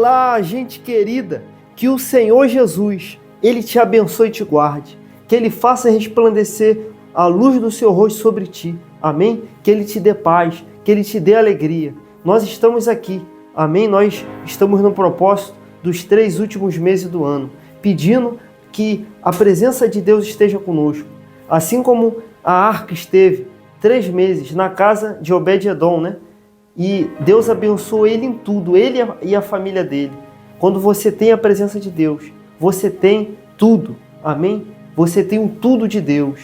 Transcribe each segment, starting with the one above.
Olá, gente querida, que o Senhor Jesus, Ele te abençoe e te guarde, que Ele faça resplandecer a luz do seu rosto sobre ti, amém? Que Ele te dê paz, que Ele te dê alegria. Nós estamos aqui, amém? Nós estamos no propósito dos 3 últimos meses do ano, pedindo que a presença de Deus esteja conosco, assim como a arca esteve 3 meses na casa de Obed-Edom, né? E Deus abençoou ele em tudo, ele e a família dele. Quando você tem a presença de Deus, você tem tudo, amém? Você tem o tudo de Deus.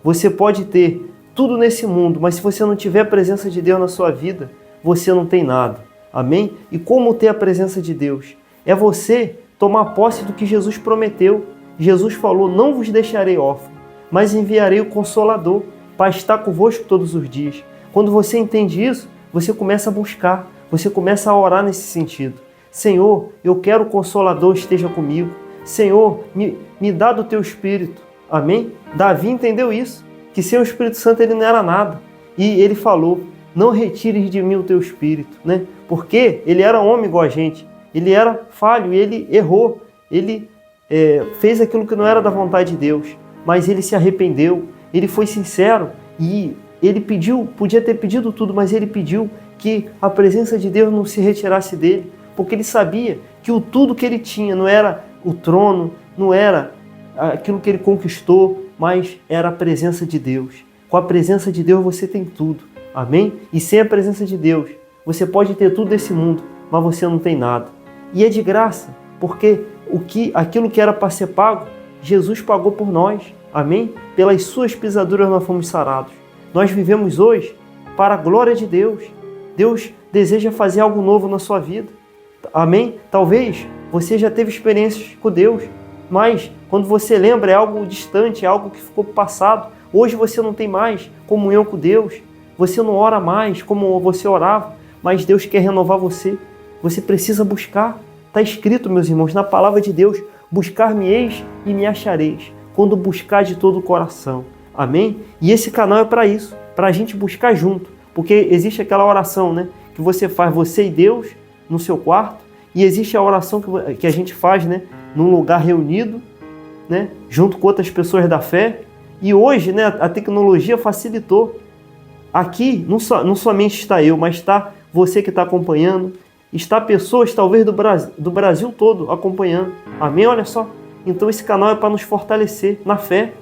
Você pode ter tudo nesse mundo, mas se você não tiver a presença de Deus na sua vida, você não tem nada, amém? E como ter a presença de Deus? É você tomar posse do que Jesus prometeu. Jesus falou, não vos deixarei órfão, mas enviarei o Consolador para estar convosco todos os dias. Quando você entende isso, você começa a buscar, você começa a orar nesse sentido. Senhor, eu quero o Consolador esteja comigo. Senhor, me dá do teu Espírito. Amém? Davi entendeu isso, que sem o Espírito Santo ele não era nada. E ele falou, não retires de mim o teu Espírito, né? Porque ele era homem igual a gente, ele era falho, ele errou, ele fez aquilo que não era da vontade de Deus, mas ele se arrependeu, ele foi sincero e ele pediu, podia ter pedido tudo, mas ele pediu que a presença de Deus não se retirasse dele, porque ele sabia que o tudo que ele tinha não era o trono, não era aquilo que ele conquistou, mas era a presença de Deus. Com a presença de Deus você tem tudo, amém? E sem a presença de Deus, você pode ter tudo desse mundo, mas você não tem nada. E é de graça, porque aquilo que era para ser pago, Jesus pagou por nós, amém? Pelas suas pisaduras nós fomos sarados. Nós vivemos hoje para a glória de Deus. Deus deseja fazer algo novo na sua vida. Amém? Talvez você já teve experiências com Deus, mas quando você lembra é algo distante, é algo que ficou passado. Hoje você não tem mais comunhão com Deus. Você não ora mais como você orava, mas Deus quer renovar você. Você precisa buscar. Está escrito, meus irmãos, na palavra de Deus, buscar-me-eis e me achareis, quando buscar de todo o coração. Amém? E esse canal é para isso, para a gente buscar junto, porque existe aquela oração, né, que você faz, você e Deus, no seu quarto, e existe a oração que a gente faz, né, num lugar reunido, né, junto com outras pessoas da fé. E hoje, né, a tecnologia facilitou. Aqui não somente está eu, mas está você que está acompanhando, está pessoas talvez do Brasil todo acompanhando. Amém? Olha só. Então esse canal é para nos fortalecer na fé.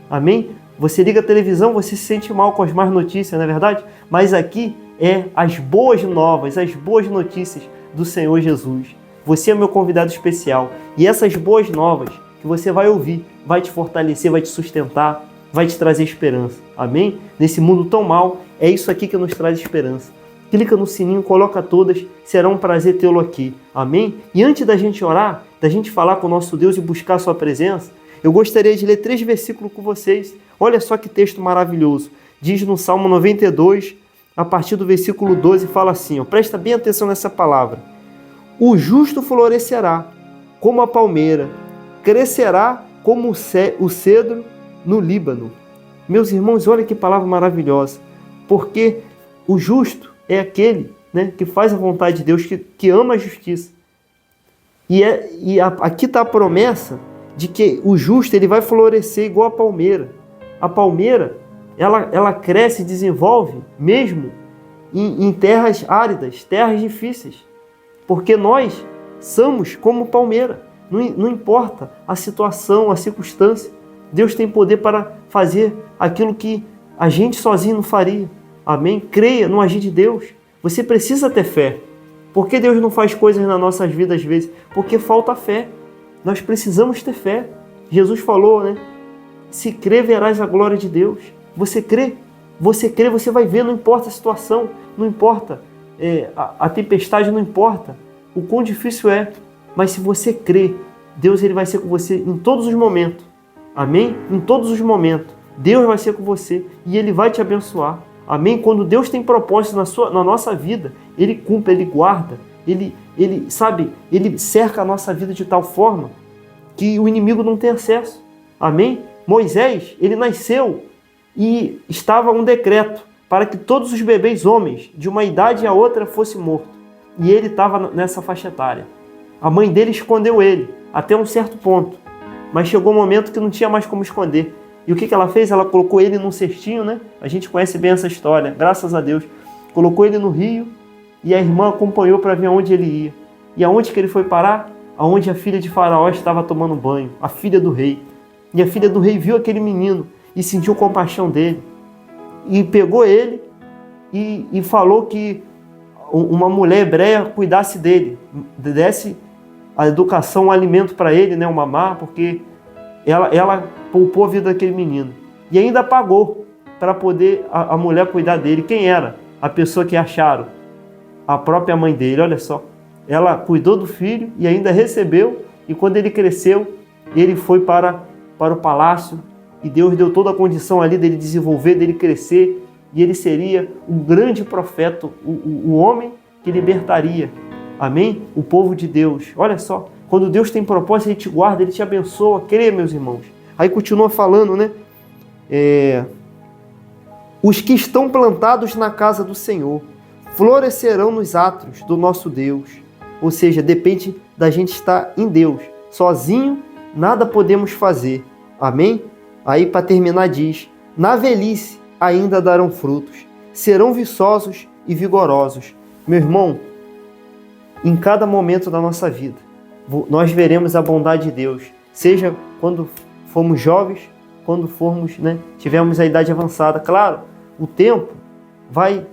Amém? Você liga a televisão, você se sente mal com as más notícias, não é verdade? Mas aqui é as boas novas, as boas notícias do Senhor Jesus. Você é meu convidado especial. E essas boas novas que você vai ouvir, vai te fortalecer, vai te sustentar, vai te trazer esperança. Amém? Nesse mundo tão mal, é isso aqui que nos traz esperança. Clica no sininho, coloca todas, será um prazer tê-lo aqui. Amém? E antes da gente orar, da gente falar com o nosso Deus e buscar a sua presença, eu gostaria de ler 3 versículos com vocês. Olha só que texto maravilhoso. Diz no Salmo 92, a partir do versículo 12, fala assim, ó, presta bem atenção nessa palavra. O justo florescerá como a palmeira, crescerá como o cedro no Líbano. Meus irmãos, olha que palavra maravilhosa. Porque o justo é aquele, né, que faz a vontade de Deus, que ama a justiça. Aqui está a promessa de que o justo ele vai florescer igual a palmeira. A palmeira, ela cresce e desenvolve mesmo em terras áridas, terras difíceis. Porque nós somos como palmeira. Não importa a situação, a circunstância. Deus tem poder para fazer aquilo que a gente sozinho não faria. Amém? Creia no agir de Deus. Você precisa ter fé. Por que Deus não faz coisas nas nossas vidas às vezes? Porque falta fé. Nós precisamos ter fé. Jesus falou, né? Se crer, verás a glória de Deus. Você crê, você vai ver, não importa a situação, não importa a tempestade, não importa o quão difícil é. Mas se você crê, Deus ele vai ser com você em todos os momentos. Amém? Em todos os momentos. Deus vai ser com você e Ele vai te abençoar. Amém? Quando Deus tem propósito na nossa vida, Ele cumpre, Ele guarda, Ele cerca a nossa vida de tal forma que o inimigo não tem acesso. Amém? Moisés, ele nasceu e estava um decreto para que todos os bebês homens de uma idade a outra fossem mortos. E ele estava nessa faixa etária. A mãe dele escondeu ele, até um certo ponto. Mas chegou um momento que não tinha mais como esconder. E o que ela fez? Ela colocou ele num cestinho, né? A gente conhece bem essa história, graças a Deus. Colocou ele no rio e a irmã acompanhou para ver aonde ele ia. E aonde que ele foi parar? Aonde a filha de Faraó estava tomando banho, a filha do rei. E a filha do rei viu aquele menino e sentiu compaixão dele. E pegou ele e falou que uma mulher hebreia cuidasse dele, desse a educação, um alimento para ele, né, um mamar, porque ela poupou a vida daquele menino. E ainda pagou para poder a mulher cuidar dele. Quem era? A pessoa que acharam? A própria mãe dele, olha só. Ela cuidou do filho e ainda recebeu, e quando ele cresceu, ele foi para o palácio, e Deus deu toda a condição ali dele desenvolver, dele crescer, e ele seria um grande profeta, o homem que libertaria, amém? O povo de Deus. Olha só, quando Deus tem propósito, Ele te guarda, Ele te abençoa, crê, meus irmãos. Aí continua falando, né? Os que estão plantados na casa do Senhor florescerão nos átrios do nosso Deus. Ou seja, depende da gente estar em Deus. Sozinho, nada podemos fazer. Amém? Aí, para terminar, diz: na velhice ainda darão frutos, serão viçosos e vigorosos. Meu irmão, em cada momento da nossa vida, nós veremos a bondade de Deus. Seja quando formos jovens, quando formos, né, tivermos a idade avançada. Claro, o tempo vai...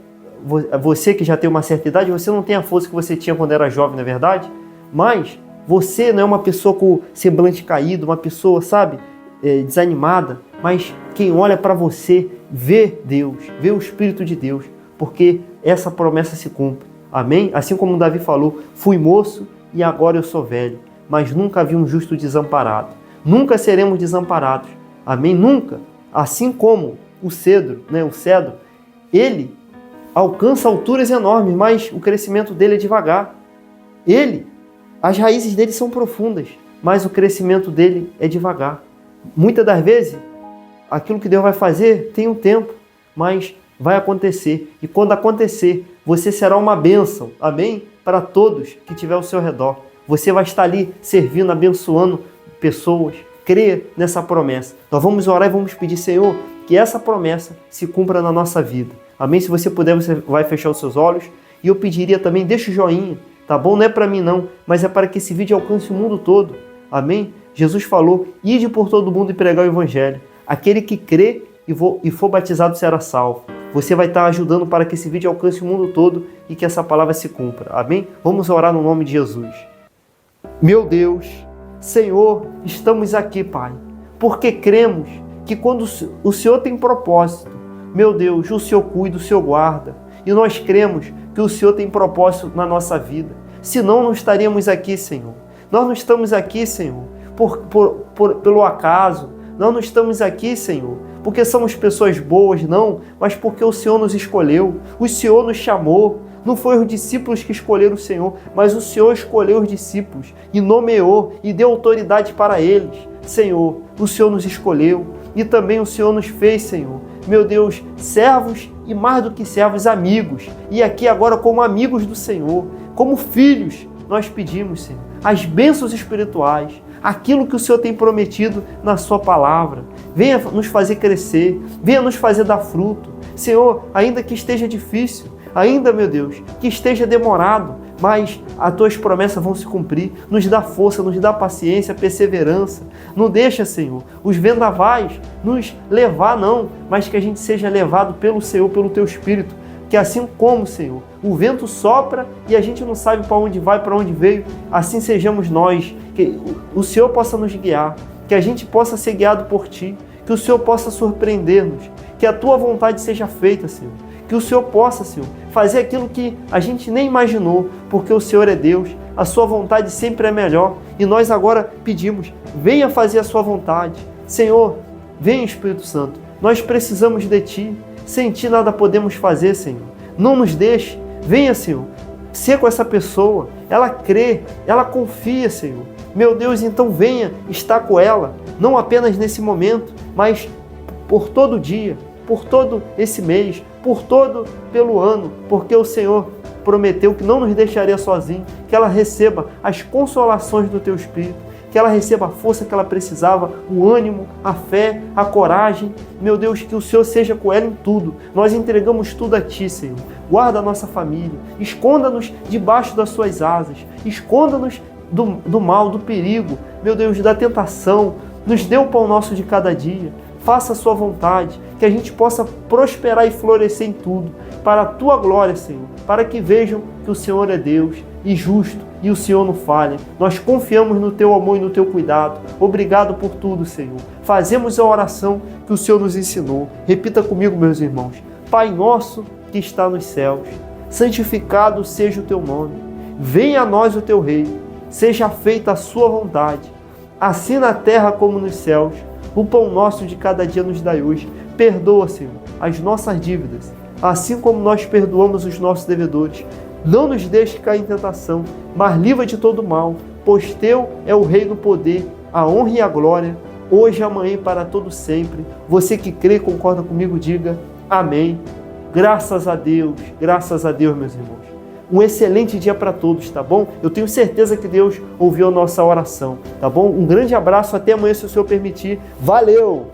Você que já tem uma certa idade, você não tem a força que você tinha quando era jovem, não é verdade? Mas você não é uma pessoa com semblante caído, uma pessoa, sabe, desanimada. Mas quem olha para você vê Deus, vê o Espírito de Deus, porque essa promessa se cumpre. Amém? Assim como Davi falou: fui moço e agora eu sou velho, mas nunca vi um justo desamparado. Nunca seremos desamparados. Amém? Nunca. Assim como o cedro, né? O cedro, ele alcança alturas enormes, mas o crescimento dele é devagar. As raízes dele são profundas, mas o crescimento dele é devagar. Muitas das vezes, aquilo que Deus vai fazer tem um tempo, mas vai acontecer. E quando acontecer, você será uma bênção, amém? Para todos que estiver ao seu redor. Você vai estar ali servindo, abençoando pessoas. Creia nessa promessa. Nós vamos orar e vamos pedir: Senhor, que essa promessa se cumpra na nossa vida. Amém? Se você puder, você vai fechar os seus olhos. E eu pediria também, deixa o joinha, tá bom? Não é para mim não, mas é para que esse vídeo alcance o mundo todo. Amém? Jesus falou: ide por todo mundo e pregar o evangelho. Aquele que crê e for batizado será salvo. Você vai estar ajudando para que esse vídeo alcance o mundo todo e que essa palavra se cumpra. Amém? Vamos orar no nome de Jesus. Meu Deus, Senhor, estamos aqui, Pai, porque cremos que quando o Senhor tem propósito, meu Deus, o Senhor cuida, o Senhor guarda. E nós cremos que o Senhor tem propósito na nossa vida. Senão não estaríamos aqui, Senhor. Nós não estamos aqui, Senhor, pelo acaso. Nós não estamos aqui, Senhor, porque somos pessoas boas, não, mas porque o Senhor nos escolheu, o Senhor nos chamou. Não foi os discípulos que escolheram o Senhor, mas o Senhor escolheu os discípulos e nomeou e deu autoridade para eles. Senhor, o Senhor nos escolheu e também o Senhor nos fez, Senhor, meu Deus, servos e mais do que servos, amigos. E aqui agora como amigos do Senhor, como filhos, nós pedimos, Senhor, as bênçãos espirituais, aquilo que o Senhor tem prometido na sua palavra. Venha nos fazer crescer, venha nos fazer dar fruto. Senhor, ainda que esteja difícil, ainda, meu Deus, que esteja demorado, mas as tuas promessas vão se cumprir. Nos dá força, nos dá paciência, perseverança. Não deixa, Senhor, os vendavais nos levar, não, mas que a gente seja levado pelo Senhor, pelo teu Espírito. Que assim como, Senhor, o vento sopra e a gente não sabe para onde vai, para onde veio, assim sejamos nós. Que o Senhor possa nos guiar, que a gente possa ser guiado por Ti, que o Senhor possa surpreender-nos, que a Tua vontade seja feita, Senhor. Que o Senhor possa, Senhor, fazer aquilo que a gente nem imaginou, porque o Senhor é Deus, a Sua vontade sempre é melhor. E nós agora pedimos: venha fazer a Sua vontade. Senhor, venha, Espírito Santo, nós precisamos de Ti. Sem Ti nada podemos fazer, Senhor. Não nos deixe. Venha, Senhor, ser com essa pessoa. Ela crê, ela confia, Senhor. Meu Deus, então venha estar com ela, não apenas nesse momento, mas por todo dia, por todo esse mês, pelo ano, porque o Senhor prometeu que não nos deixaria sozinhos, que ela receba as consolações do Teu Espírito, que ela receba a força que ela precisava, o ânimo, a fé, a coragem. Meu Deus, que o Senhor seja com ela em tudo. Nós entregamos tudo a Ti, Senhor. Guarda a nossa família, esconda-nos debaixo das Suas asas, esconda-nos do mal, do perigo, meu Deus, da tentação. Nos dê o pão nosso de cada dia. Faça a Sua vontade, que a gente possa prosperar e florescer em tudo, para a Tua glória, Senhor, para que vejam que o Senhor é Deus e justo e o Senhor não falha. Nós confiamos no Teu amor e no Teu cuidado. Obrigado por tudo, Senhor. Fazemos a oração que o Senhor nos ensinou. Repita comigo, meus irmãos. Pai nosso que está nos céus, santificado seja o Teu nome. Venha a nós o Teu reino. Seja feita a Sua vontade, assim na terra como nos céus. O pão nosso de cada dia nos dai hoje. Perdoa, Senhor, as nossas dívidas, assim como nós perdoamos os nossos devedores. Não nos deixe cair em tentação, mas livra de todo mal, pois Teu é o reino, o poder, a honra e a glória, hoje, amanhã e para todo sempre. Você que crê e concorda comigo, diga amém. Graças a Deus, meus irmãos. Um excelente dia para todos, tá bom? Eu tenho certeza que Deus ouviu a nossa oração, tá bom? Um grande abraço, até amanhã, se o Senhor permitir. Valeu!